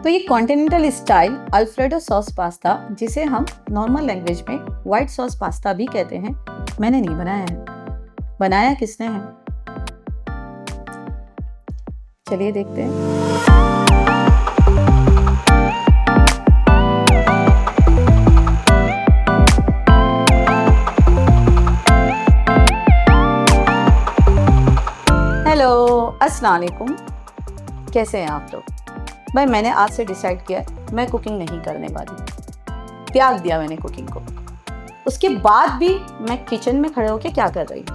तो ये continental style alfredo sauce pasta, जिसे हम नॉर्मल लैंग्वेज में व्हाइट सॉस पास्ता भी कहते हैं, मैंने नहीं बनाया है। बनाया किसने है? चलिए देखते हैं। अस्सलाम वालेकुम, कैसे हैं आप लोग? भाई मैंने आज से डिसाइड किया मैं कुकिंग नहीं करने वाली। त्याग दिया मैंने कुकिंग को। उसके बाद भी मैं किचन में खड़े होकर क्या कर रही हूँ?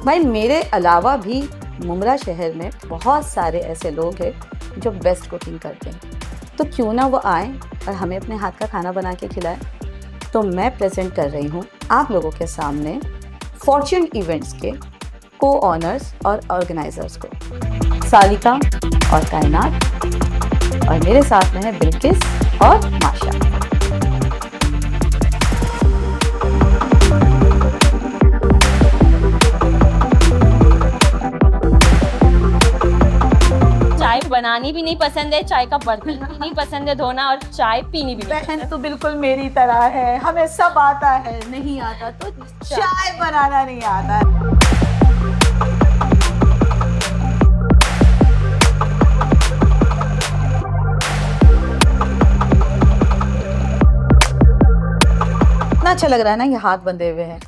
भाई मेरे अलावा भी मुमरा शहर में बहुत सारे ऐसे लोग हैं जो बेस्ट कुकिंग करते हैं, तो क्यों ना वो आए और हमें अपने हाथ का खाना बना के खिलाए। तो मैं प्रेजेंट कर रही हूँ आप लोगों के सामने फॉर्च्यून इवेंट्स के को-ऑनर्स और ऑर्गेनाइजर्स को, सालिका और कायनात, और मेरे साथ में है बिल्किस और माशा। चाय बनानी भी नहीं पसंद है, चाय का बर्तन भी नहीं पसंद है धोना, और चाय पीनी भी नहीं। बहन तो बिल्कुल मेरी तरह है, हमें सब आता है, नहीं आता तो चाय बनाना नहीं आता है। अच्छा लग रहा है ना, ये हाथ बंधे हुए हैं,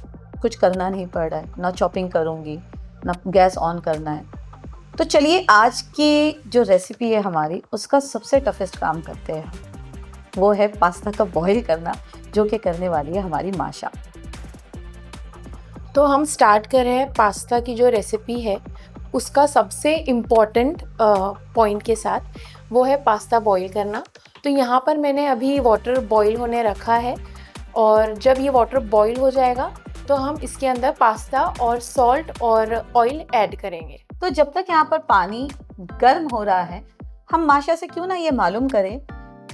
कुछ करना नहीं पड़ रहा है, ना चॉपिंग करूँगी ना गैस ऑन करना है। तो चलिए आज की जो रेसिपी है हमारी, उसका सबसे टफेस्ट काम करते हैं। वो है पास्ता का बॉईल करना, जो कि करने वाली है हमारी माशा। तो हम स्टार्ट कर रहे हैं पास्ता की जो रेसिपी है उसका सबसे इम्पॉर्टेंट पॉइंट के साथ, वो है पास्ता बॉईल करना। तो यहाँ पर मैंने अभी वाटर बॉईल होने रखा है, और जब ये वाटर बॉईल हो जाएगा तो हम इसके अंदर पास्ता और सॉल्ट और ऑयल ऐड करेंगे। तो जब तक यहाँ पर पानी गर्म हो रहा है, हम माशा से क्यों ना ये मालूम करें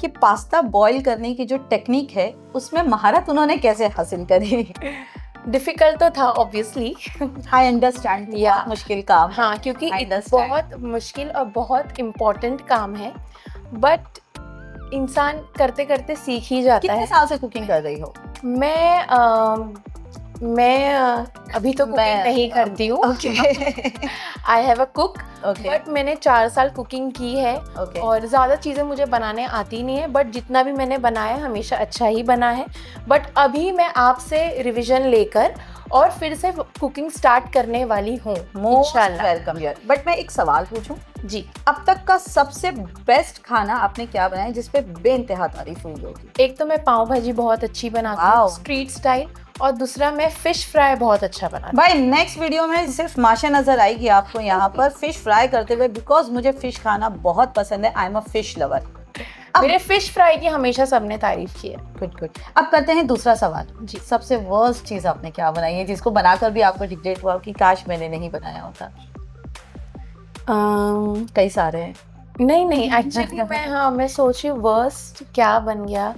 कि पास्ता बॉईल करने की जो टेक्निक है उसमें महारत उन्होंने कैसे हासिल करी। डिफ़िकल्ट तो था ऑब्वियसली, आई अंडरस्टैंड, या मुश्किल काम। हाँ, क्योंकि बहुत मुश्किल और बहुत इम्पोर्टेंट काम है, बट इंसान करते करते सीख ही जाता है। कितने साल से कुकिंग कर रही हो? मैं अभी तो कुकिंग नहीं करती हूँ। I have a cook, but मैंने 4 साल कुकिंग की है। और ज़्यादा चीज़ें मुझे बनाने आती नहीं है, बट जितना भी मैंने बनाया हमेशा अच्छा ही बना है। बट अभी मैं आपसे रिवीजन लेकर और फिर से कुकिंग स्टार्ट करने वाली हूँ। वेलकम यार। बट मैं एक सवाल पूछूं जी, अब तक का सबसे बेस्ट खाना आपने क्या बनाया जिसपे बेइंतहा तारीफ हुई होगी? एक तो मैं पाव भाजी बहुत अच्छी बनाती हूँ स्ट्रीट स्टाइल, और दूसरा मैं फिश फ्राई बहुत अच्छा बनाती हूँ। भाई नेक्स्ट वीडियो में सिर्फ माशा नजर आएगी आपको यहाँ पर फिश फ्राई करते हुए, बिकॉज मुझे फिश खाना बहुत पसंद है। I am a fish lover. मेरे फिश फ्राई की हमेशा सबने तारीफ की है। गुड। अब करते हैं दूसरा सवाल जी। सबसे वर्स्ट चीज आपने क्या बनाई है जिसको बनाकर भी आपको रिग्रेट हुआ कि काश मैंने नहीं बनाया होता? कई सारे हैं। नहीं एक्चुअली मैं सोची वर्स्ट क्या बन गया।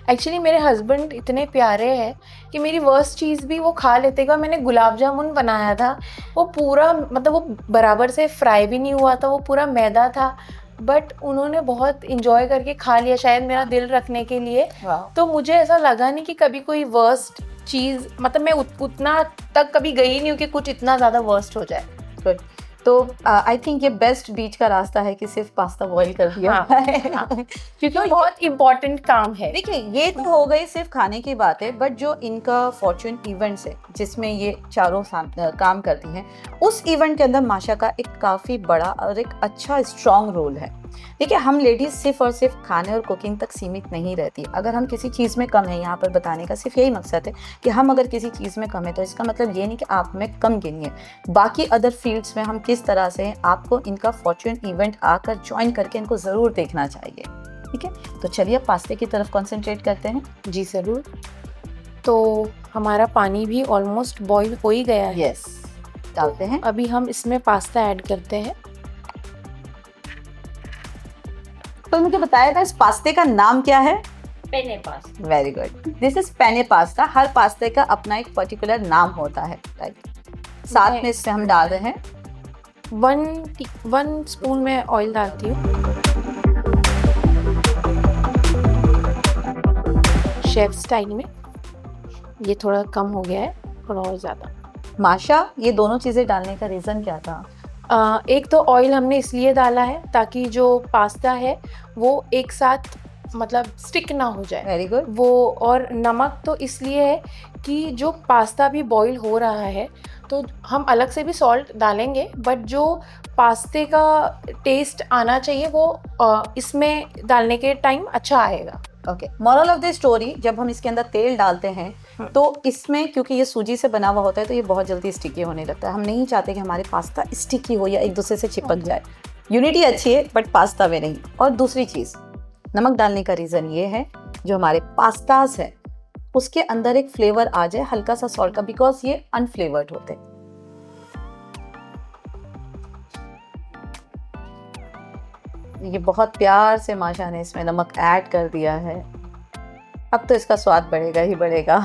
एक्चुअली मेरे हस्बैंड इतने प्यारे हैं कि मेरी वर्स्ट चीज़ भी वो खा लेते हैं। मैंने गुलाब जामुन बनाया था, वो पूरा मतलब वो बराबर से फ्राई भी नहीं हुआ था, वो पूरा मैदा था, बट उन्होंने बहुत इंजॉय करके खा लिया, शायद मेरा दिल रखने के लिए। तो मुझे ऐसा लगा नहीं कि कभी कोई वर्स्ट चीज़, मतलब मैं उतना तक कभी गई नहीं हूँ कि कुछ इतना ज़्यादा वर्स्ट हो जाए। गुड। तो आई थिंक ये बेस्ट बीच का रास्ता है कि सिर्फ पास्ता बॉईल कर दिया। हाँ। क्योंकि बहुत इम्पोर्टेंट काम है। देखिए ये तो हो गई सिर्फ खाने की बात है, बट जो इनका फॉर्च्यून इवेंट्स है जिसमें ये चारों काम करती हैं, उस इवेंट के अंदर माशा का एक काफ़ी बड़ा और एक अच्छा स्ट्रॉन्ग रोल है। देखिए हम लेडीज सिर्फ और सिर्फ खाने और कुकिंग तक सीमित नहीं रहती। अगर हम किसी चीज़ में कम है, यहाँ पर बताने का सिर्फ यही मकसद है कि हम अगर किसी चीज़ में कम है तो इसका मतलब ये नहीं कि आप में कम गिनिए। बाकी अदर फील्ड्स में हम किस तरह से, आपको इनका फॉर्च्यून इवेंट आकर ज्वाइन करके इनको ज़रूर देखना चाहिए। ठीक है, तो चलिए पास्ते की तरफ कॉन्सेंट्रेट करते हैं। जी ज़रूर। तो हमारा पानी भी ऑलमोस्ट बॉईल हो ही गया है। यस, डालते हैं। अभी हम इसमें पास्ता ऐड करते हैं। तो मुझे बताया था इस पास्ते का नाम क्या है? Penne pasta. Very good, this is penne pasta. हर पास्ते का अपना एक पर्टिकुलर नाम होता है, राइट। साथ में इससे हम डाल रहे हैं 1 स्पून में ऑयल डालती हूँ। शेफ स्टाइल में। ये थोड़ा कम हो गया है, थोड़ा और ज़्यादा। माशा, ये दोनों चीज़ें डालने का रीज़न क्या था? एक तो ऑयल हमने इसलिए डाला है ताकि जो पास्ता है वो एक साथ मतलब स्टिक ना हो जाए वेरी गुड। वो, और नमक तो इसलिए है कि जो पास्ता भी बॉईल हो रहा है तो हम अलग से भी सॉल्ट डालेंगे, बट जो पास्ते का टेस्ट आना चाहिए वो इसमें डालने के टाइम अच्छा आएगा। Okay, moral of the story, जब हम इसके अंदर तेल डालते हैं तो इसमें क्योंकि ये सूजी से बना हुआ होता है तो ये बहुत जल्दी स्टिकी होने लगता है। हम नहीं चाहते कि हमारे पास्ता स्टिकी हो या एक दूसरे से चिपक जाए। यूनिटी अच्छी है बट पास्ता में नहीं। और दूसरी चीज़, नमक डालने का रीज़न ये है जो हमारे पास्ताज है उसके अंदर एक फ्लेवर आ जाए हल्का सा सॉल्ट का, बिकॉज ये अनफ्लेवर्ड होते हैं। ये बहुत प्यार से माशा ने इसमें नमक ऐड कर दिया है। अब तो इसका स्वाद बढ़ेगा ही बढ़ेगा।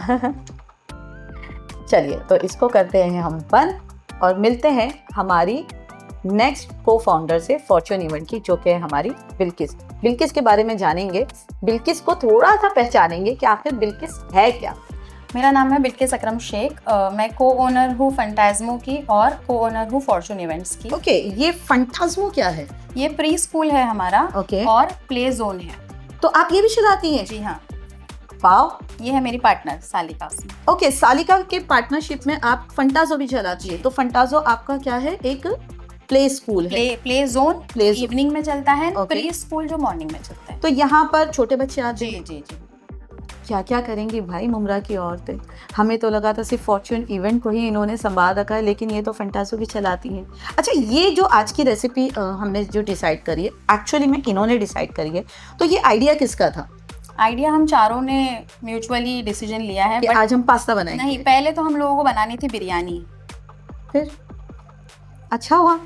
चलिए, तो इसको करते हैं हम बंद और मिलते हैं हमारी नेक्स्ट को फाउंडर से फॉर्च्यून इवेंट की, जो कि है हमारी बिल्किस। बिल्किस के बारे में जानेंगे, बिल्किस को थोड़ा सा पहचानेंगे कि आखिर बिल्किस है क्या। मेरा नाम है बिल्किस अकरम शेख। मैं को ओनर हूँ फंटाज़मो की और को ओनर हूँ फॉर्च्यून इवेंट्स की। ओके, ये फंटाज़मो क्या है? ये प्री स्कूल है हमारा और प्ले जोन है। तो आप ये भी चलाती हैं? जी हाँ। वाओ, ये है मेरी पार्टनर सालिका। ओके, सालिका के पार्टनरशिप में आप फंटाज़ो भी चलाती है। तो फंटाज़ो आपका क्या है? एक प्ले स्कूल है। प्ले जोन इवनिंग में चलता है, प्री स्कूल जो मॉर्निंग में चलता है। तो यहाँ पर छोटे बच्चे आते हैं? जी। क्या क्या करेंगी भाई मुमरा की औरतें। हमें तो लगा था सिर्फ फॉर्च्यून इवेंट को ही इन्होंने संभाल रखा है, लेकिन ये तो फंटाज़ो भी चलाती हैं। अच्छा, ये जो आज की रेसिपी हमने जो डिसाइड करी है, एक्चुअली में इन्होंने डिसाइड करी है, तो ये आइडिया किसका था? आइडिया हम चारों ने म्यूचुअली डिसीजन लिया है कि आज हम पास्ता बनाएंगे। नहीं, पहले तो हम लोगों को बनानी थी बिरयानी। फिर अच्छा हुआ,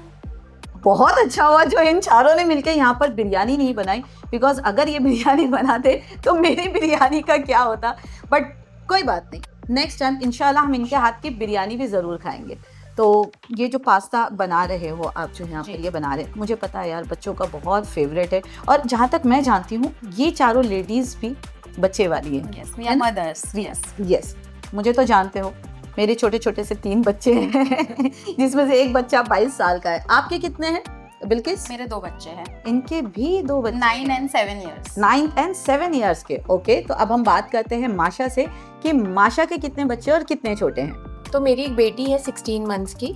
बहुत अच्छा हुआ जो इन चारों ने मिलकर यहाँ पर बिरयानी नहीं बनाई, बिकॉज अगर ये बिरयानी बनाते तो मेरी बिरयानी का क्या होता। बट कोई बात नहीं, नेक्स्ट टाइम इंशाल्लाह हम इनके हाथ की बिरयानी भी ज़रूर खाएंगे। तो ये जो पास्ता बना रहे हो आप, जो यहाँ पर ये बना रहे हैं, मुझे पता है यार बच्चों का बहुत फेवरेट है। और जहाँ तक मैं जानती हूँ ये चारों लेडीज़ भी बच्चे वाली हैं। मदर्स। यस, मुझे तो जानते हो मेरे छोटे छोटे से 3 बच्चे हैं जिसमें से एक बच्चा 22 साल का है। आपके कितने हैं बिल्किस? मेरे 2 बच्चे हैं। इनके भी 2 बच्चे 9 and 7 years। 9 and 7 years के। ओके, तो अब हम बात करते हैं माशा से कि माशा के कितने बच्चे और कितने छोटे हैं। तो मेरी एक बेटी है 16 मंथ्स की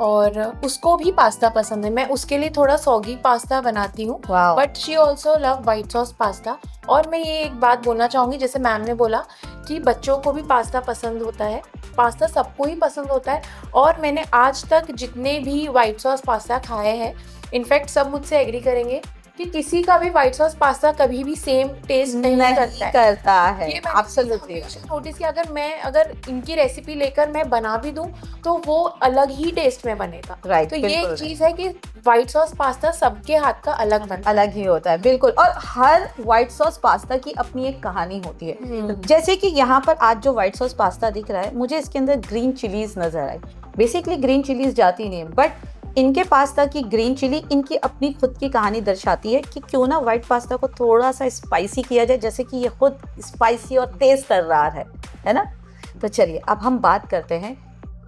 और उसको भी पास्ता पसंद है। मैं उसके लिए थोड़ा सॉगी पास्ता बनाती हूँ, but she also love white sauce pasta. और मैं ये एक बात बोलना चाहूँगी, जैसे मैम ने बोला कि बच्चों को भी पास्ता पसंद होता है, पास्ता सबको ही पसंद होता है। और मैंने आज तक जितने भी वाइट सॉस पास्ता खाए हैं, इनफैक्ट सब मुझसे एग्री करेंगे कि किसी का भी व्हाइट सॉस पास्ता कभी भी सेम टेस्ट नहीं करता है। ये एब्सोल्युटली नोटिस कि अगर इनकी रेसिपी लेकर मैं बना भी दूं तो वो अलग ही टेस्ट में बनेगा। राइट, तो ये एक चीज है कि व्हाइट सॉस पास्ता सबके हाथ का अलग ही होता है। बिल्कुल, और हर व्हाइट सॉस पास्ता की अपनी एक कहानी होती है। जैसे कि यहाँ पर आज जो व्हाइट सॉस पास्ता दिख रहा है, मुझे इसके अंदर ग्रीन चिलीज नजर आई। बेसिकली ग्रीन चिलीज जाती नहीं है, बट इनके पास्ता की ग्रीन चिली इनकी अपनी खुद की कहानी दर्शाती है कि क्यों ना व्हाइट पास्ता को थोड़ा सा स्पाइसी किया जाए, जैसे कि ये खुद स्पाइसी और तेज तर्रार है ना। तो चलिए अब हम बात करते हैं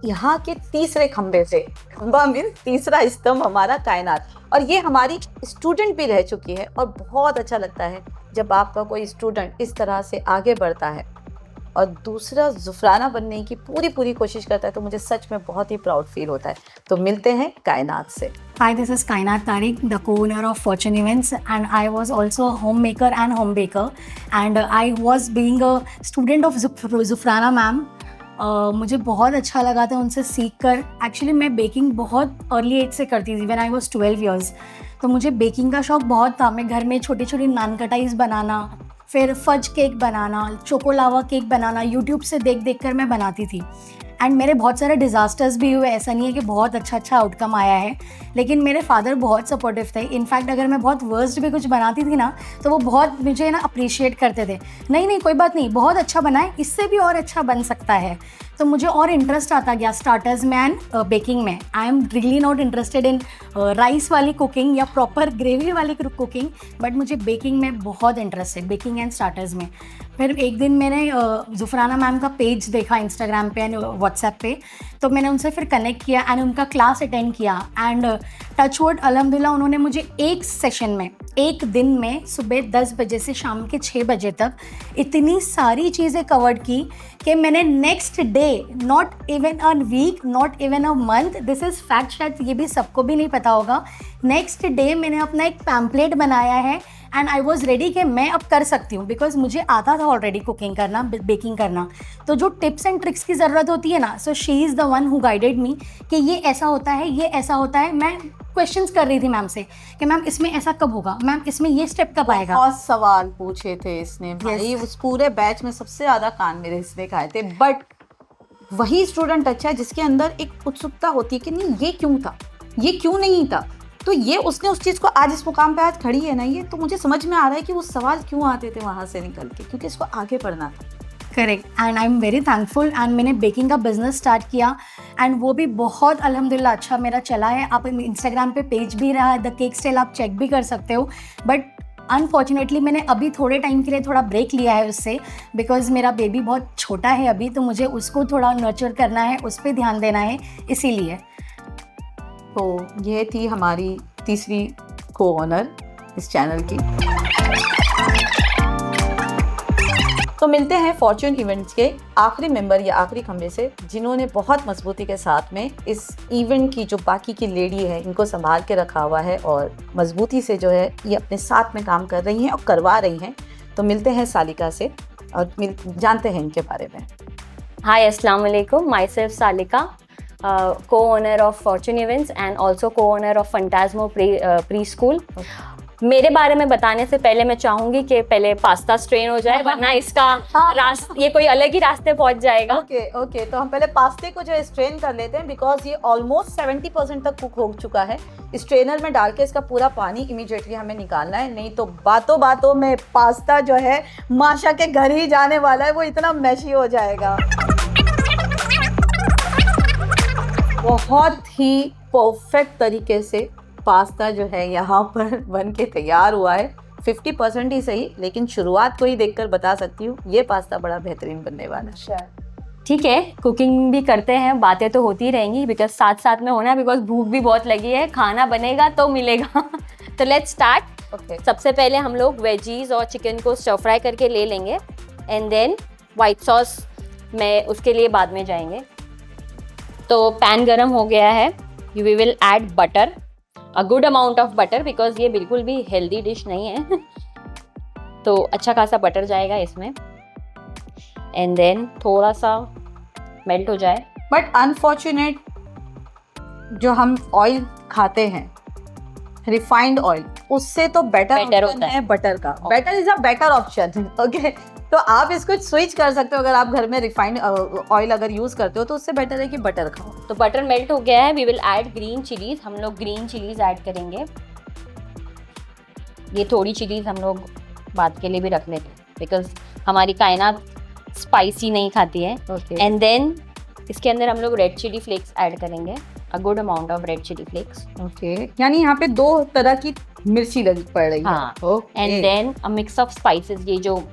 यहाँ के तीसरे खंबे से। खंबा मीन्स तीसरा स्तंभ हमारा कायनात, और ये हमारी स्टूडेंट भी रह चुकी है। और बहुत अच्छा लगता है जब आपका कोई स्टूडेंट इस तरह से आगे बढ़ता है और दूसरा ज़ुफ़राना बनने की पूरी कोशिश करता है, तो मुझे सच में बहुत ही प्राउड फील होता है। तो मिलते हैं कायनात से। Hi, this is Kainat Tariq, the co-owner of Fortune Events, and I was also a homemaker and home baker, and I was being a student of Zufrana ma'am. मुझे बहुत अच्छा लगा था उनसे सीख कर। एक्चुअली मैं बेकिंग बहुत अर्ली एज से करती थी, व्हेन आई वाज 12 years। तो मुझे बेकिंग का शौक बहुत था। मैं घर में छोटी छोटी नान कटाइज बनाना, फिर फज केक बनाना, चोकोलावा केक बनाना, यूट्यूब से देख कर मैं बनाती थी। एंड मेरे बहुत सारे डिज़ास्टर्स भी हुए, ऐसा नहीं है कि बहुत अच्छा आउटकम आया है, लेकिन मेरे फादर बहुत सपोर्टिव थे। इनफैक्ट अगर मैं बहुत वर्स्ट भी कुछ बनाती थी ना, तो वो बहुत मुझे ना अप्रिशिएट करते थे। नहीं कोई बात नहीं, बहुत अच्छा बना है, इससे भी और अच्छा बन सकता है। तो मुझे और इंटरेस्ट आता गया स्टार्टर्स में एंड बेकिंग में. I am really not interested in rice वाली कुकिंग या प्रॉपर ग्रेवी वाली कुकिंग, बट मुझे बेकिंग में बहुत इंटरेस्ट है, बेकिंग एंड स्टार्टर्स में. फिर एक दिन मैंने जुफराना मैम का पेज देखा इंस्टाग्राम पे एंड व्हाट्सएप पे, तो मैंने उनसे फिर कनेक्ट किया एंड उनका क्लास अटेंड किया एंड टचवुड अल्हम्दुलिल्लाह उन्होंने मुझे एक सेशन में, एक दिन में सुबह 10 बजे से शाम के 6 बजे तक इतनी सारी चीज़ें कवर्ड की कि मैंने next day, not even a week, not even a month, this is fact, शायद ये भी सबको भी नहीं पता होगा, नेक्स्ट डे मैंने अपना एक पैम्पलेट बनाया है एंड आई वॉज रेडी कि मैं अब कर सकती हूँ, बिकॉज मुझे आता था ऑलरेडी कुकिंग करना, बेकिंग करना. तो जो टिप्स एंड ट्रिक्स की ज़रूरत होती है ना, so she is the one who guided मी कि ये ऐसा होता है, ये ऐसा होता है. मैं क्वेश्चंस कर रही थी मैम से कि मैम इसमें ऐसा कब होगा, मैम इसमें ये स्टेप कब आएगा. बहुत सवाल पूछे थे इसने भाई, उस पूरे बैच में सबसे ज़्यादा कान मेरे इसने खाए थे. बट वही स्टूडेंट अच्छा है जिसके अंदर एक उत्सुकता होती है कि नहीं ये क्यों था, ये क्यों नहीं था. तो ये उसने उस चीज़ को आज इस मुकाम पे आज खड़ी है ना, ये तो मुझे समझ में आ रहा है कि वो सवाल क्यों आते थे वहाँ से निकल के, क्योंकि इसको आगे बढ़ना था. Correct. And I am very thankful and मैंने बेकिंग का बिजनेस स्टार्ट किया एंड वो भी बहुत अल्हम्दुलिल्लाह अच्छा मेरा चला है. आप इंस्टाग्राम पे पेज भी रहा है द केक स्टाइल, आप चेक भी कर सकते हो. बट अनफॉर्चुनेटली मैंने अभी थोड़े टाइम के लिए थोड़ा ब्रेक लिया है उससे, बिकॉज मेरा बेबी बहुत छोटा है अभी, तो मुझे उसको थोड़ा नर्चर करना है, उस पर ध्यान देना है, इसीलिए. तो ये थी हमारी तीसरी को ऑनर इस चैनल की. तो मिलते हैं फॉर्च्यून इवेंट्स के आखिरी मेंबर या आखिरी खंबे से, जिन्होंने बहुत मजबूती के साथ में इस इवेंट की जो बाकी की लेडी है इनको संभाल के रखा हुआ है और मजबूती से जो है ये अपने साथ में काम कर रही हैं और करवा रही हैं. तो मिलते हैं सालिका से और जानते हैं इनके बारे में. Hi, Assalamu alaikum. Myself Salika, co-owner of Fortune Events and also co-owner of Phantasmo Preschool. मेरे बारे में बताने से पहले मैं चाहूंगी कि पहले पास्ता स्ट्रेन हो जाए, वरना इसका ये कोई अलग ही रास्ते पहुंच जाएगा. ओके तो हम पहले पास्ते को जो है स्ट्रेन कर लेते हैं, बिकॉज ये ऑलमोस्ट 70% तक कुक हो चुका है. स्ट्रेनर में डाल के इसका पूरा पानी इमीडिएटली हमें निकालना है, नहीं तो बातों बातों में पास्ता जो है माशा के घर ही जाने वाला है, वो इतना मैशी हो जाएगा. बहुत ही परफेक्ट तरीके से पास्ता जो है यहाँ पर बन के तैयार हुआ है. 50% ही सही, लेकिन शुरुआत को ही देखकर बता सकती हूँ ये पास्ता बड़ा बेहतरीन बनने वाला है. ठीक है, कुकिंग भी करते हैं, बातें तो होती रहेंगी, बिकॉज साथ साथ में होना है, बिकॉज भूख भी बहुत लगी है, खाना बनेगा तो मिलेगा. तो लेट्स स्टार्ट. सबसे पहले हम लोग वेजीज और चिकन को स्टर फ्राई करके ले लेंगे एंड देन वाइट सॉस में उसके लिए बाद में जाएंगे. तो पैन गरम हो गया है. We will add butter, a good amount of butter, because ये बिल्कुल भी हेल्दी डिश नहीं है. तो अच्छा खासा बटर जाएगा इसमें एंड देन थोड़ा सा मेल्ट हो जाए. बट अनफॉर्चुनेट जो हम ऑयल खाते हैं रिफाइंड ऑयल, उससे तो बेटर होता है बटर का. Better is a better option. Okay, तो आप इसको स्विच कर सकते हो. अगर आप घर में रिफाइंड ऑयल अगर यूज करते हो तो उससे बेटर है कि बटर खाओ. तो बटर मेल्ट हो गया है. We will add green chillies. हम लोग ग्रीन चिलीज ऐड करेंगे. ये थोड़ी चिलीज हम लोग बाद के लिए भी रख लेते हैं, बिकॉज हमारी कायनात स्पाइसी नहीं खाती है. एंड देन इसके अंदर हम लोग रेड चिली फ्लेक्स ऐड करेंगे, a good amount of red chilli flakes. Okay, यानी यहाँ पे 2 तरह की मिर्ची लगी पड़ रही है. हाँ. And then a mix of spices, ये जो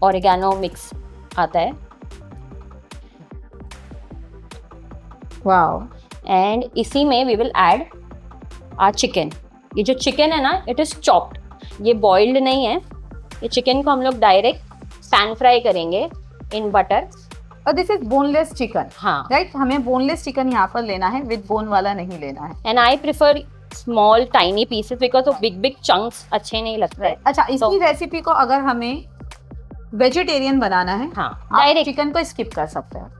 ऑरिगेनो मिक्स आता है. वाओ. एंड इसी में we will add our chicken. ये जो चिकन है ना, इट इज चॉप्ड, ये बॉइल्ड नहीं है. ये चिकन को हम लोग डायरेक्ट पैन फ्राई करेंगे इन बटर. और दिस इज बोनलेस चिकन. हाँ, राइट, हमें बोनलेस चिकन यहाँ पर लेना है, विद बोन वाला नहीं लेना है. And I prefer small tiny pieces, because of big big chunks अच्छे नहीं लगते. अच्छा, इसी रेसिपी को अगर हमें वेजिटेरियन बनाना है, हाँ, आप डायरेक्ट चिकन को स्किप कर सकते हैं.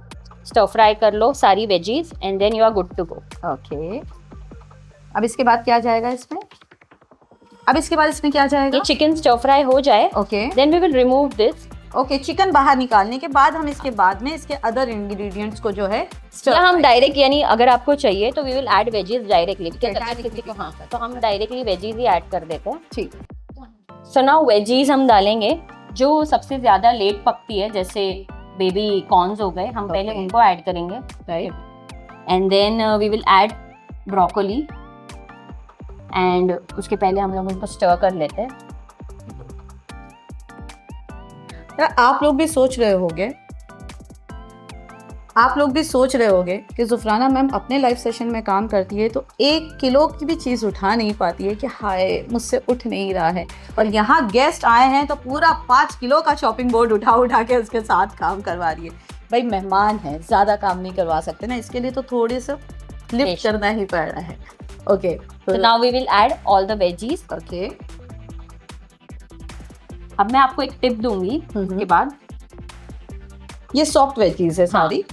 स्टर फ्राई कर लो सारी veggies and then you are good to go. Okay, अब इसके बाद क्या जाएगा इसमें? अब इसके बाद इसमें क्या जाएगा? ये चिकन स्टर फ्राई हो जाए, okay, then we will remove this. Okay, chicken बाहर निकालने के बाद हम इसके बाद में इसके अदर इंग्रेडिएंट्स को जो है या हम डायरेक्ट, यानी अगर आपको चाहिए तो we will add veggies directly. हाँ, तो हम डायरेक्टली वेजीज ही ऐड कर देते हैं. ठीक. सो नाउ वेजीज हम डालेंगे जो सबसे ज़्यादा लेट पकती है, जैसे बेबी कॉर्न्स हो गए, हम पहले Okay. उनको ऐड करेंगे, right. And then we will add broccoli, and उसके पहले हम लोग उनको स्टर कर लेते हैं। आप लोग भी सोच रहे होंगे कि जुफराना मैम अपने लाइव सेशन में काम करती है तो 1 किलो की भी चीज़ उठा नहीं पाती है कि हाय मुझसे उठ नहीं रहा है, और यहाँ गेस्ट आए हैं तो पूरा 5 किलो का शॉपिंग बोर्ड उठा के उसके साथ काम करवा रही है। भाई मेहमान है, ज़्यादा काम नहीं करवा सकते ना, इसके लिए तो थोड़ी सा लिफ्ट करना ही पड़ रहा है। Okay, So now we will add all the veggies. Okay, अब मैं आपको एक टिप दूंगी इसके बाद। ये सॉफ्ट वेजीज है सारी।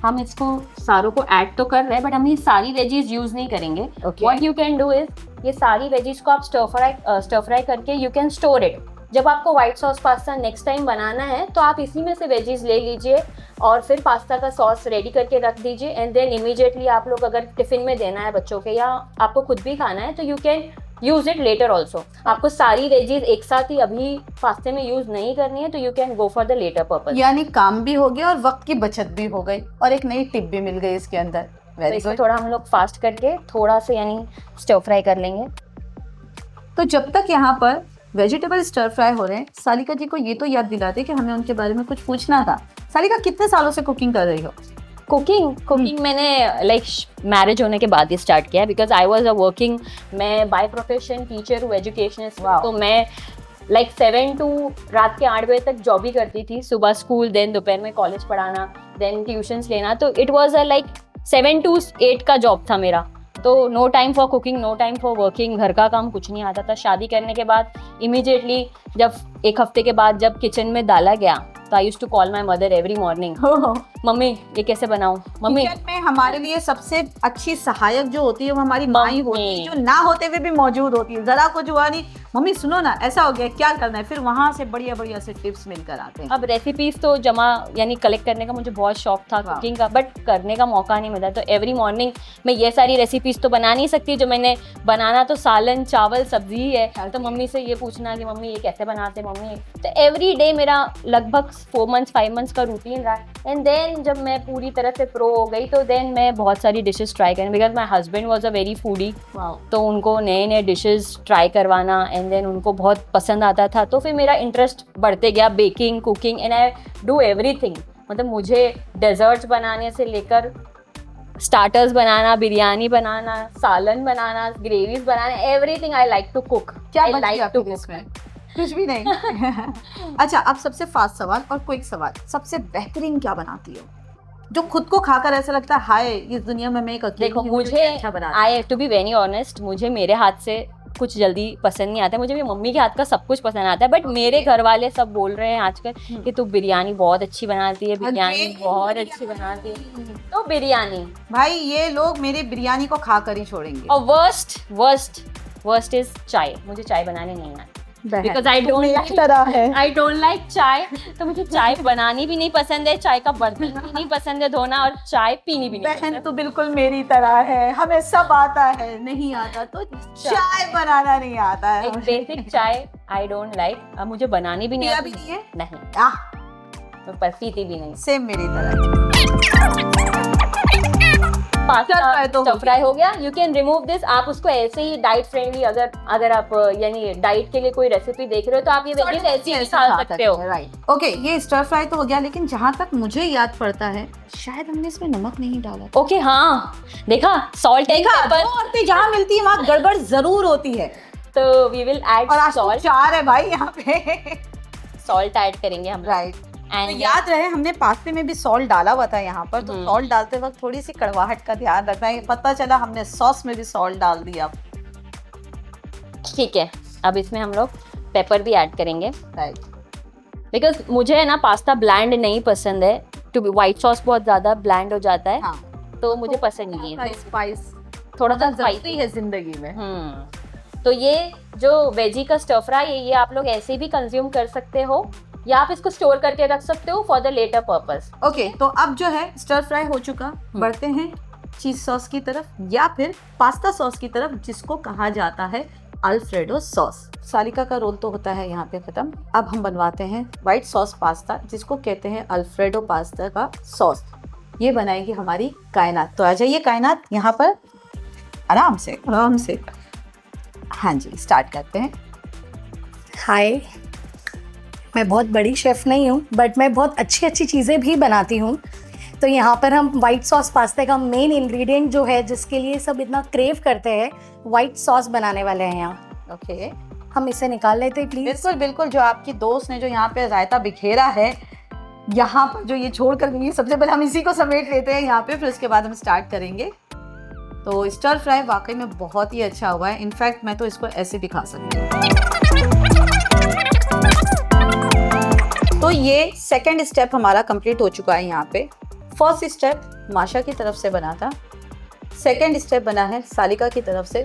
हम इसको सारों को ऐड तो कर रहे हैं, बट हम ये सारी वेजीज यूज नहीं करेंगे। Okay. What you can do is, ये सारी वेजीज को आप स्टर फ्राई करके यू कैन स्टोर इट। जब आपको white sauce pasta next time बनाना है तो आप इसी में से वेजीज ले लीजिए और फिर पास्ता का सॉस रेडी करके रख दीजिए, एंड देन इमीडिएटली आप लोग अगर टिफिन में देना है बच्चों के या आपको खुद भी खाना है तो you can use it later also. आपको सारी वेजीज एक साथ ही अभी पास्ते में यूज नहीं करनी है तो you can go for the latter purpose. यानी काम भी हो गया और वक्त की बचत भी हो गई और एक नई टिप भी मिल गई इसके अंदर। तो वेरी इसको गुड। थोड़ा हम लोग फास्ट करके थोड़ा सा यानी स्टर फ्राई कर लेंगे। तो जब तक यहाँ पर वेजिटेबल स्टर फ्राई हो रहे हैं, सालिका जी को ये तो याद दिलाते कि हमें उनके बारे में कुछ पूछना था। सालिका, कितने सालों से कुकिंग कर रही हो? कुकिंग मैंने लाइक मैरिज होने के बाद ही स्टार्ट किया, because I was a working, मैं बाय प्रोफेशन टीचर हूँ, एजुकेशनिस्ट। Wow. तो मैं लाइक 7 to रात के 8 बजे तक जॉब ही करती थी। सुबह स्कूल, देन दोपहर में कॉलेज पढ़ाना, देन ट्यूशंस लेना। तो it was a like 7 to 8 का जॉब था मेरा। तो no time for cooking, no time for working, घर का काम कुछ नहीं आता था। शादी करने के बाद इमीडिएटली जब 1 हफ्ते के बाद जब किचन में डाला गया तो I used to call my mother every morning, mummy ये कैसे बनाऊं, मम्मी। किचन में हमारे लिए सबसे अच्छी सहायक जो होती है वो हमारी माँ ही होती है, जो ना होते हुए भी मौजूद होती है। जरा कुछ हुआ नहीं, मम्मी सुनो ना ऐसा हो गया, क्या करना है, फिर वहाँ से बढ़िया बढ़िया से टिप्स मिलकर आते हैं। अब रेसिपीज तो जमा यानी कलेक्ट करने का मुझे बहुत शौक था वाह। कुकिंग का, बट करने का मौका नहीं मिला। तो एवरी मॉर्निंग मैं ये सारी रेसिपीज तो बना नहीं सकती जो मैंने बनाना, तो सालन चावल सब्जी ही है। तो मम्मी से ये पूछना कि मम्मी ये कैसे बनाते मम्मी। तो एवरी डे मेरा लगभग 4 months 5 months का रूटीन रहा। एंड देन जब मैं पूरी तरह से प्रो हो गई तो देन मैं बहुत सारी डिशेस ट्राई करें, because my husband was a very foodie. तो उनको नए नए डिशेस ट्राई करवाना एंड देन उनको बहुत पसंद आता था। तो फिर मेरा इंटरेस्ट बढ़ते गया baking, cooking, and I do everything. मतलब मुझे डेजर्ट्स बनाने से लेकर स्टार्टर्स बनाना, बिरयानी बनाना, सालन बनाना, ग्रेवीज बनाना, everything I like to cook. क्या I बच like गया to आपके लिस्ट में? कुछ भी नहीं। अच्छा, अब सबसे फास्ट सवाल और क्विक सवाल, सबसे बेहतरीन क्या बनाती हो जो खुद को खाकर ऐसा लगता है हाय इस दुनिया में मैं एक अकेली देखो हूँ जो मुझे, अच्छा बनाती आई टू बी वेरी ऑनेस्ट, मुझे मेरे हाथ से कुछ जल्दी पसंद नहीं आता है। मुझे मेरी मम्मी के हाथ का सब कुछ पसंद आता है, बट मेरे घर वाले सब बोल रहे हैं आजकल कि तू बिरयानी बहुत अच्छी बनाती है, बिरयानी बहुत अच्छी बनाती है। तो बिरयानी। हूँ। भाई ये लोग मेरी बिरयानी को खाकर ही छोड़ेंगे। और वर्स्ट इज चाय। मुझे चाय बनाने नहीं आती, बिकॉज आई डोंट लाइक चाय। तो मुझे चाय बनानी भी नहीं पसंद है, चाय का बर्तन भी नहीं पसंद है धोना, और चाय पीनी भी नहीं बहन तो बिल्कुल मेरी तरह है, हमें सब आता है, नहीं आता तो चाय बनाना नहीं आता है। एक बेसिक चाय आई डोंट लाइक, अब मुझे बनानी भी नहीं पिया आती। भी नहीं है? नहीं, आह, मैं पीती भी नहीं। सेम मेरी तरह। पास्ता तो स्टर फ्राई हो गया। You can remove this. आप उसको ऐसे ही डाइट फ्रेंडली, अगर आप यानी डाइट के लिए कोई रेसिपी देख रहे हो तो आप ये वेजीज ऐसे ही खा सकते हो। राइट, ओके, ये स्टर फ्राई तो हो गया, लेकिन जहाँ तक मुझे याद पड़ता है शायद हमने इसमें नमक नहीं डाला। ओके, हाँ देखा, सॉल्ट एंड पेपर। औरतें जहाँ मिलती है वहाँ गड़बड़ जरूर होती है। तो वी विल ऐड और आज सॉल्ट। 4 है भाई यहाँ पे। सॉल्ट ऐड करेंगे हम। राइट, तो एंड याद रहे हमने पास्ते में भी सॉल्ट डाला हुआ था यहाँ पर, तो सॉल्ट डालते वक्त थोड़ी सी कड़वाहट का ध्यान रखना है। पता चला हमने सॉस में भी सॉल्ट डाल दिया। ठीक है, अब इसमें हम लोग पेपर भी ऐड करेंगे, राइट, बिकॉज मुझे है ना पास्ता ब्लैंड नहीं पसंद है। टू बी व्हाइट सॉस बहुत ज्यादा ब्लैंड हो जाता है, हाँ, तो मुझे पसंद नहीं है। स्पाइस थोड़ा सा जरूरी स्पाइसी है जिंदगी में। तो ये जो वेजी का स्टर फ्राई है, ये आप लोग ऐसे भी कंज्यूम कर सकते हो या आप इसको स्टोर करके रख सकते हो for the latter purpose. Okay, तो अब जो है स्टर फ्राई हो चुका, बढ़ते हैं चीज सॉस की तरफ या फिर पास्ता सॉस की तरफ, जिसको कहा जाता है अल्फ्रेडो सॉस। सालिका का रोल तो होता है यहाँ पे खत्म। अब हम बनवाते हैं वाइट सॉस पास्ता, जिसको कहते हैं अल्फ्रेडो पास्ता का सॉस। ये बनाएगी हमारी कायनात। तो आ जाइए कायनात यहाँ पर, आराम से आराम से। हाँ जी, स्टार्ट करते हैं। हाय, मैं बहुत बड़ी शेफ़ नहीं हूँ, बट मैं बहुत अच्छी अच्छी चीज़ें भी बनाती हूँ। तो यहाँ पर हम वाइट सॉस पास्ता का मेन इंग्रेडिएंट जो है, जिसके लिए सब इतना क्रेव करते हैं, वाइट सॉस बनाने वाले हैं यहाँ। ओके, हम इसे निकाल लेते हैं प्लीज़। बिल्कुल बिल्कुल। जो आपकी दोस्त ने जो यहाँ पे रायता बिखेरा है, यहाँ पर जो ये छोड़ कर गई है, सबसे पहले हम इसी को समेट लेते हैं यहाँ पे, फिर उसके बाद हम स्टार्ट करेंगे। तो स्टर फ्राई वाकई में बहुत ही अच्छा हुआ है। इनफैक्ट मैं तो इसको ऐसे भी खा सकती हूँ। तो ये सेकंड स्टेप हमारा कंप्लीट हो चुका है यहाँ पे। फर्स्ट स्टेप माशा की तरफ से बना था, सेकंड स्टेप बना है सालिका की तरफ से,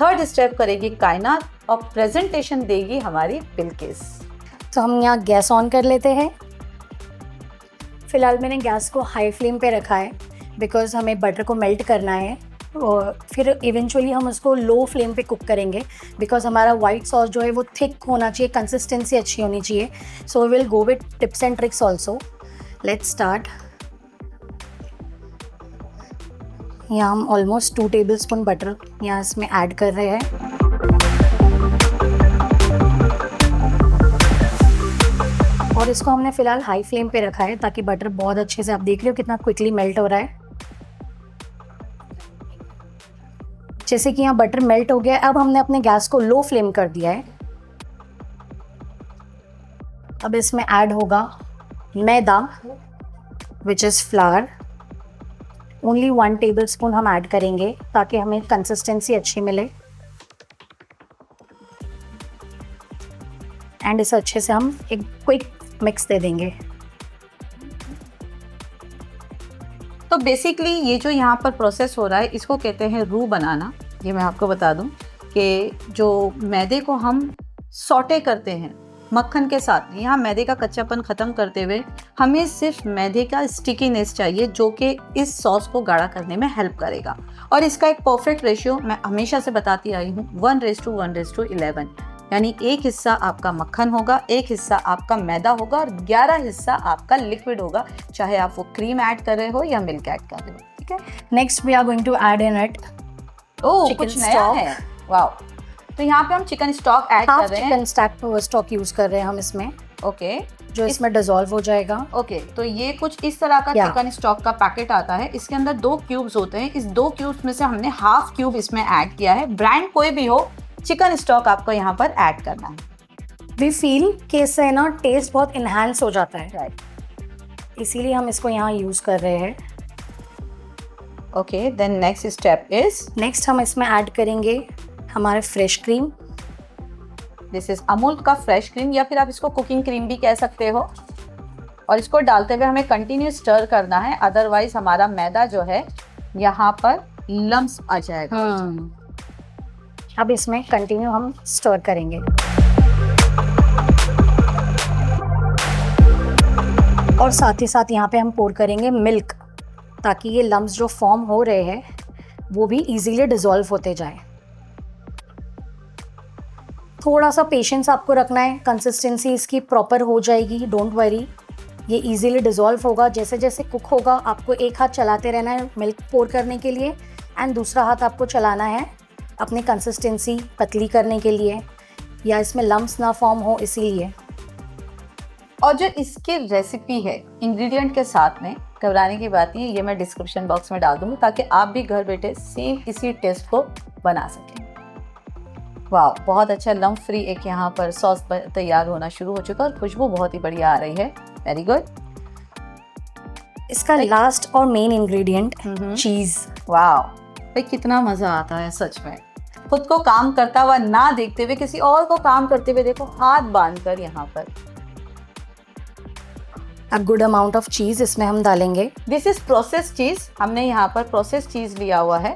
थर्ड स्टेप करेगी कायनात और प्रेजेंटेशन देगी हमारी बिल्किस। तो हम यहाँ गैस ऑन कर लेते हैं। फ़िलहाल मैंने गैस को हाई फ्लेम पे रखा है, बिकॉज़ हमें बटर को मेल्ट करना है और फिर इवेंचुअली हम उसको लो फ्लेम पे कुक करेंगे, बिकॉज़ हमारा वाइट सॉस जो है वो थिक होना चाहिए, कंसिस्टेंसी अच्छी होनी चाहिए। So we will go with tips and tricks also. Let's start. यहाँ हम ऑलमोस्ट 2 टेबलस्पून बटर यहाँ इसमें ऐड कर रहे हैं। और इसको हमने फ़िलहाल हाई फ्लेम पे रखा है, ताकि बटर बहुत अच्छे से, आप देख रहे हो कितना क्विकली मेल्ट हो रहा है। जैसे कि यहाँ बटर मेल्ट हो गया है, अब हमने अपने गैस को लो फ्लेम कर दिया है। अब इसमें ऐड होगा maida, which is flour. Only 1 tablespoon हम ऐड करेंगे, ताकि हमें कंसिस्टेंसी अच्छी मिले। एंड इसे अच्छे से हम एक क्विक मिक्स दे देंगे। तो बेसिकली ये जो यहाँ पर प्रोसेस हो रहा है, इसको कहते हैं रू बनाना। ये मैं आपको बता दूं कि जो मैदे को हम सॉटे करते हैं मक्खन के साथ, यहाँ मैदे का कच्चापन ख़त्म करते हुए हमें सिर्फ मैदे का स्टिकीनेस चाहिए, जो कि इस सॉस को गाढ़ा करने में हेल्प करेगा। और इसका एक परफेक्ट रेशियो मैं हमेशा से बताती आई हूँ, 1:1:11, यानी एक हिस्सा आपका मक्खन होगा, एक हिस्सा आपका मैदा होगा और 11 हिस्सा आपका लिक्विड होगा, चाहे आप वो क्रीम ऐड कर रहे हो या मिल्क ऐड कर रहे हो। ठीक है, next we are going to add in it कुछ नया है। वाओ, तो यहाँ पे हम चिकन स्टॉक ऐड कर रहे हैं। चिकन स्टॉक यूज़ कर रहे हैं हम इसमें। ओके, जो इसमें डिसॉल्व हो जाएगा। ओके, तो ये कुछ इस तरह का चिकन स्टॉक का पैकेट आता है। इसके अंदर 2 क्यूब्स होते हैं। इस 2 क्यूब्स में से हमने हाफ क्यूब इसमें ऐड किया है। ब्रांड कोई भी हो, चिकन स्टॉक आपको यहाँ पर ऐड करना है। वी फील कि इससे ना टेस्ट बहुत इन्हांस हो जाता है, राइट, इसीलिए हम इसको यहाँ यूज़ कर रहे हैं। Okay, then next step is, next हम इसमें ऐड करेंगे हमारे fresh cream. This is Amul का फ्रेश क्रीम, या फिर आप इसको कुकिंग क्रीम भी कह सकते हो। और इसको डालते हुए हमें कंटिन्यू स्टर करना है, अदरवाइज हमारा मैदा जो है यहाँ पर लम्स आ जाएगा। अब इसमें कंटिन्यू हम स्टर करेंगे। और साथ ही साथ यहाँ पे हम पोर करेंगे मिल्क, ताकि ये लम्स जो फॉर्म हो रहे हैं वो भी इजीली डिसॉल्व होते जाए। थोड़ा सा पेशेंस आपको रखना है, कंसिस्टेंसी इसकी प्रॉपर हो जाएगी, डोंट वरी, ये इजीली डिसॉल्व होगा। जैसे जैसे कुक होगा आपको एक हाथ चलाते रहना है मिल्क पोर करने के लिए, एंड दूसरा हाथ आपको चलाना है अपनी कंसिस्टेंसी पतली करने के लिए, या इसमें लम्स ना फॉर्म हो इसीलिए। और जो इसकी रेसिपी है इंग्रेडिएंट के साथ में, घबराने की बात नहीं है, ये मैं डिस्क्रिप्शन बॉक्स में डाल दूँगी, ताकि आप भी घर बैठे सेम इसी टेस्ट को बना सकें। वाह, बहुत अच्छा लम्प फ्री एक यहाँ पर सॉस तैयार होना शुरू हो चुका है और खुशबू बहुत ही बढ़िया आ रही है। Very good. इसका लास्ट और मेन इंग्रेडिएंट चीज़। वाह भाई, कितना मज़ा आता है सच में। खुद को काम करता हुआ ना देखते हुए किसी और को काम करते हुए देखो, हाथ बांधकर यहाँ पर। अ गुड अमाउंट ऑफ चीज़ इसमें हम डालेंगे। दिस इज प्रोसेस चीज़, हमने यहाँ पर प्रोसेस चीज़ लिया हुआ है,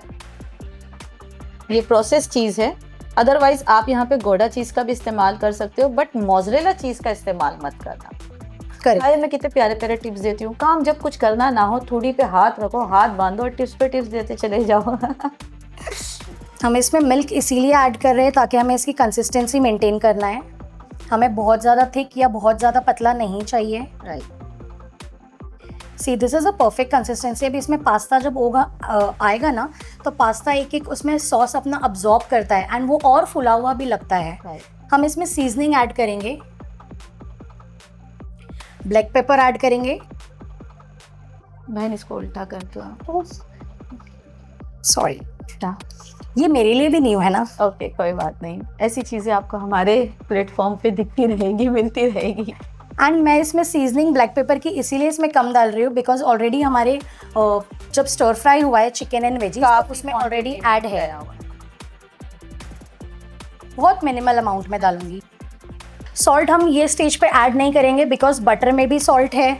ये प्रोसेस चीज़ है। अदरवाइज आप यहाँ पे गोडा चीज़ का भी इस्तेमाल कर सकते हो, बट मोज़रेला चीज़ का इस्तेमाल मत करना। अरे मैं कितने प्यारे प्यारे टिप्स देती हूँ, काम जब कुछ करना ना हो थोड़ी पे हाथ रखो, हाथ बांधो और टिप्स पे टिप्स देते चले जाओ। हम इसमें मिल्क इसीलिए ऐड कर रहे हैं ताकि हमें इसकी कंसिस्टेंसी मेंटेन करना है। हमें बहुत ज़्यादा थिक या बहुत ज़्यादा पतला नहीं चाहिए। Right. See this is a perfect consistency. अभी इसमें पास्ता जब होगा आएगा ना, तो पास्ता एक एक उसमें सॉस अपना अब्जॉर्ब करता है एंड वो और फुला हुआ भी लगता है। राइट। हम इसमें सीजनिंग ऐड करेंगे, ब्लैक पेपर ऐड करेंगे। बहन इसको उल्टा कर दो। सॉरी, ये मेरे लिए भी न्यू है ना। ओके, कोई बात नहीं, ऐसी चीज़ें आपको हमारे प्लेटफॉर्म पे दिखती रहेंगी, मिलती रहेगी। एंड मैं इसमें सीजनिंग ब्लैक पेपर की इसीलिए इसमें कम डाल रही हूँ बिकॉज ऑलरेडी हमारे जब स्टर फ्राई हुआ है चिकन एंड वेजीज तो उसमें ऑलरेडी ऐड है। बहुत मिनिमल अमाउंट में डालूंगी। सॉल्ट हम ये स्टेज पे ऐड नहीं करेंगे बिकॉज बटर में भी सॉल्ट है,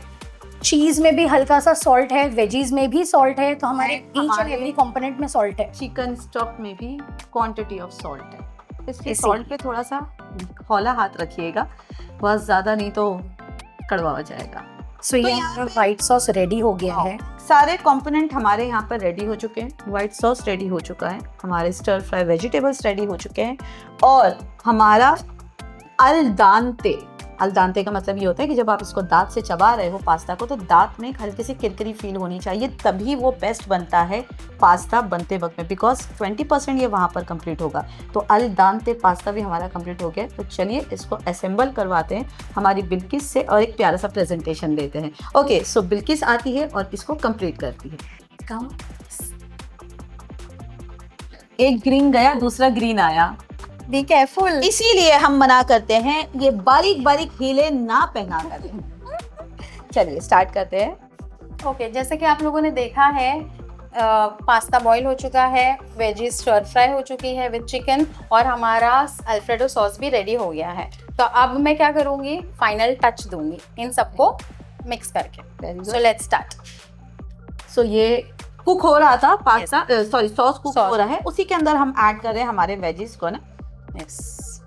चीज़ में भी हल्का सा सॉल्ट है, वेजीज में भी सॉल्ट है, तो हमारे ईच एंड एवरी कंपोनेंट में सॉल्ट है। चिकन स्टॉक में भी क्वांटिटी ऑफ सॉल्ट है, इसलिए इसीलिए। सॉल्ट पे थोड़ा सा हौला हाथ रखिएगा, बहुत ज़्यादा नहीं तो कड़वा हो जाएगा। सो ये हमारा व्हाइट सॉस रेडी हो गया है। सारे कंपोनेंट हमारे यहाँ पर रेडी हो चुके हैं। व्हाइट सॉस रेडी हो चुका है, हमारे स्टर फ्राई वेजिटेबल्स रेडी हो चुके हैं, और हमारा अल दांते का मतलब ये होता है कि जब आप इसको दांत से चबा रहे हो पास्ता को, तो दांत में हल्की सी किरकिरी फील होनी चाहिए, तभी वो बेस्ट बनता है पास्ता बनते वक्त में, बिकॉज 20% ये वहाँ पर कंप्लीट होगा। तो अल दांते पास्ता भी हमारा कंप्लीट हो गया। तो चलिए इसको असेंबल करवाते हैं हमारी बिल्किस से और एक प्यारा सा प्रेजेंटेशन देते हैं। ओके, सो बिल्किस आती है और इसको कंप्लीट करती है। कम एक ग्रीन गया, दूसरा ग्रीन आया। Be careful. इसीलिए हम मना करते हैं ये बारीक बारीक हीले ना पहना करें। चलिए स्टार्ट करते हैं। ओके, जैसे कि आप लोगों ने देखा है पास्ता बॉईल हो चुका है, वेजीज स्टर फ्राई हो चुकी है विद चिकन, और हमारा अल्फ्रेडो सॉस भी रेडी हो गया है। तो अब मैं क्या करूँगी, फाइनल टच दूंगी इन सबको मिक्स करके। So let's start. सो ये कुक हो रहा था पास्ता, सॉरी सॉस कुक हो रहा है, उसी के अंदर हम ऐड कर रहे हैं हमारे वेजीज को ना। यस,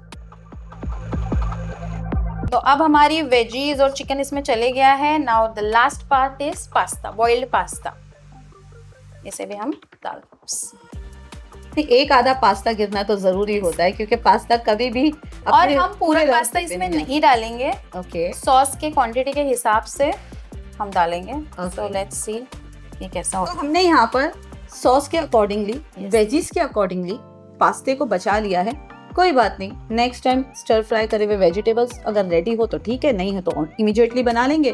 तो अब हमारी वेजीज और चिकन इसमें चले गया है। Now the last part is pasta, boiled pasta. इसे भी हम डाल नहीं, एक आधा पास्ता गिरना तो जरूरी होता है क्योंकि पास्ता कभी भी और हम पूरा पास्ता इसमें नहीं डालेंगे। ओके, सॉस के क्वांटिटी के हिसाब से हम डालेंगे। सो लेट्स सी ये कैसा तो होता है। हमने यहाँ पर सॉस के अकॉर्डिंगली, वेजीज के अकॉर्डिंगली पास्ते को बचा लिया है। कोई बात नहीं, नेक्स्ट टाइम स्टर फ्राई करे हुए वेजिटेबल्स अगर रेडी हो तो ठीक है, नहीं है तो इमीडिएटली बना लेंगे।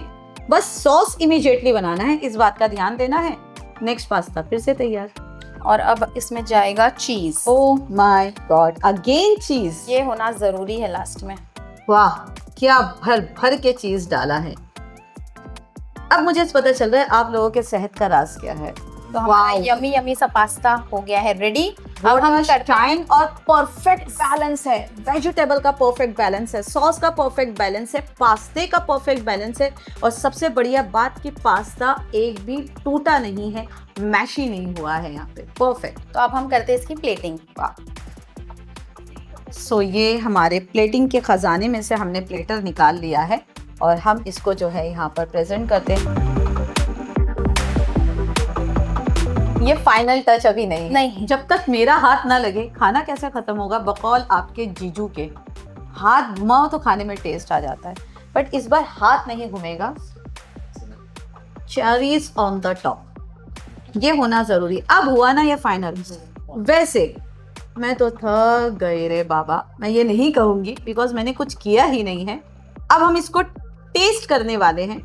बस सॉस इमीडिएटली बनाना है, इस बात का ध्यान देना है। नेक्स्ट पास्ता फिर से तैयार। और अब इसमें जाएगा चीज। ओह माय गॉड, अगेन चीज। ये होना जरूरी है लास्ट में। वाह, क्या भर भर के चीज डाला है। अब मुझे पता चल रहा है आप लोगों के सेहत का राज क्या है। तो हमारा यमी यमी सा पास्ता हो गया है रेडी। अब हम टाइम और परफेक्ट बैलेंस है, वेजिटेबल का परफेक्ट बैलेंस है, सॉस का परफेक्ट बैलेंस है, पास्ते का परफेक्ट बैलेंस है, और सबसे बढ़िया बात कि पास्ता एक भी टूटा नहीं है, मैशी नहीं हुआ है यहाँ पे, परफेक्ट। तो अब हम करते हैं इसकी प्लेटिंग। सो ये हमारे प्लेटिंग के खजाने में से हमने प्लेटर निकाल लिया है और हम इसको जो है यहाँ पर प्रेजेंट करते हैं। ये फाइनल टच अभी नहीं, जब तक मेरा हाथ ना लगे खाना कैसे खत्म होगा। बकौल आपके जीजू के, हाथ घुमाओ तो खाने में टेस्ट आ जाता है, बट इस बार हाथ नहीं घूमेगा। चेरीज ऑन द टॉप, ये होना जरूरी। अब हुआ ना ये फाइनल। वैसे मैं तो थक गई रे बाबा, मैं ये नहीं कहूंगी बिकॉज मैंने कुछ किया ही नहीं है। अब हम इसको टेस्ट करने वाले हैं,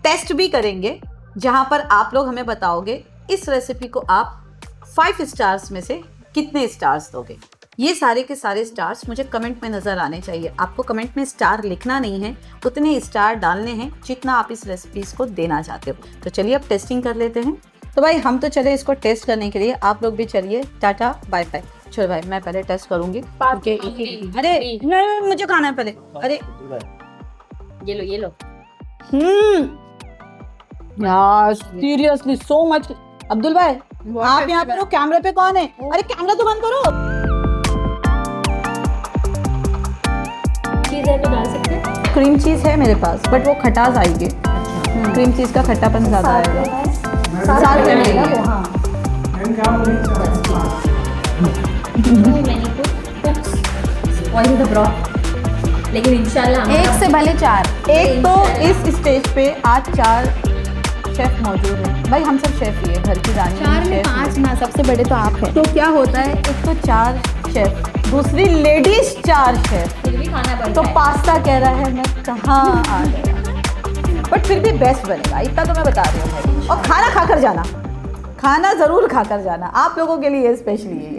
टेस्ट भी करेंगे, जहां पर आप लोग हमें बताओगे इस रेसिपी को आप 5 स्टार्स में से कितने स्टार्स दोगे। ये सारे के सारे स्टार्स मुझे कमेंट में नज़र आने चाहिए। आपको कमेंट में स्टार लिखना नहीं है, उतने स्टार डालने हैं जितना आप इस रेसिपीज़ को देना चाहते हो। तो चलिए अब टेस्टिंग कर लेते हैं। तो भाई हम तो चले इसको टेस्ट करने के लिए, आप लोग भी चलिए, टाटा बाय बाय। चलो भाई मैं पहले टेस्ट करूँगी। अरे नहीं, मुझे खाना है पहले। अरे ये लो यार सीरियसली सो मच। अब्दुल भाई आप यहाँ पे हो, कैमरे पे कौन है? अरे कैमरा तो बंद करो। चीज़ है तो डाल सकते हैं। क्रीम चीज है मेरे पास, बट वो खटास आएगी। क्रीम चीज का खट्टापन ज्यादा आएगा। साथ में मिलेगा वो, हाँ। ऑयल द ब्रॉथ, लेकिन इंशाल्लाह एक से भले 4। एक तो इस स्टेज पे आज 4 शेफ मौजूद हैं। भाई हम सब शेफ ही है, घर की रानी 4 में शेफ 5 ना, सबसे बड़े तो आप हैं। तो क्या होता है, एक तो 4 शेफ, दूसरी लेडीज 4 शेफ, फिर भी खाना बनता तो है। पास्ता कह रहा है मैं कहाँ आ गया, बट फिर भी बेस्ट बनेगा, इतना तो मैं बता रही हूँ भाई। और खाना खाकर जाना, खाना ज़रूर खाकर जाना, आप लोगों के लिए स्पेशली है।